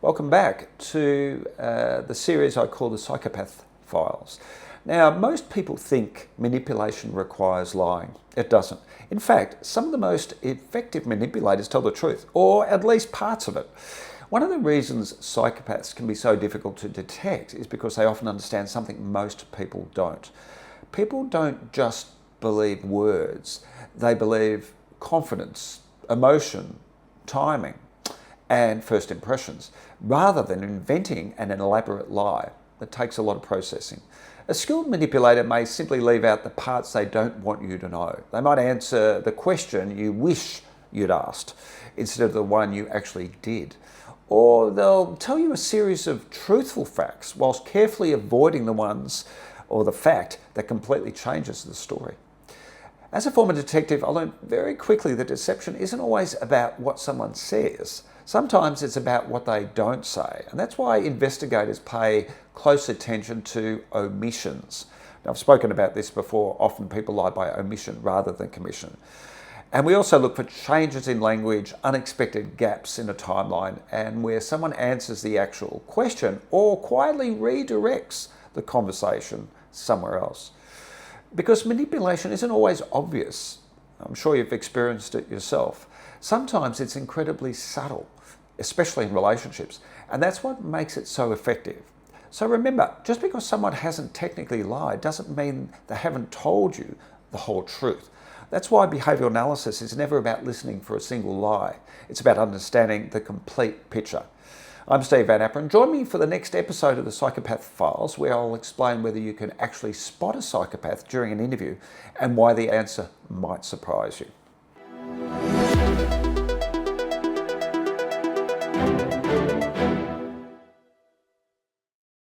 Welcome back to the series I call the Psychopath Files. Now, most people think manipulation requires lying. It doesn't. In fact, some of the most effective manipulators tell the truth, or at least parts of it. One of the reasons psychopaths can be so difficult to detect is because they often understand something most people don't. People don't just believe words, they believe confidence, emotion, timing, and first impressions, rather than inventing an elaborate lie that takes a lot of processing. A skilled manipulator may simply leave out the parts they don't want you to know. They might answer the question you wish you'd asked instead of the one you actually did. Or they'll tell you a series of truthful facts whilst carefully avoiding the ones or the fact that completely changes the story. As a former detective, I learned very quickly that deception isn't always about what someone says. Sometimes it's about what they don't say, and that's why investigators pay close attention to omissions. Now, I've spoken about this before. Often people lie by omission rather than commission. And we also look for changes in language, unexpected gaps in a timeline, and where someone answers the actual question or quietly redirects the conversation somewhere else. Because manipulation isn't always obvious. I'm sure you've experienced it yourself. Sometimes it's incredibly subtle, especially in relationships, and that's what makes it so effective. So remember, just because someone hasn't technically lied doesn't mean they haven't told you the whole truth. That's why behavioural analysis is never about listening for a single lie. It's about understanding the complete picture. I'm Steve Van Aperen. Join me for the next episode of the Psychopath Files, where I'll explain whether you can actually spot a psychopath during an interview and why the answer might surprise you.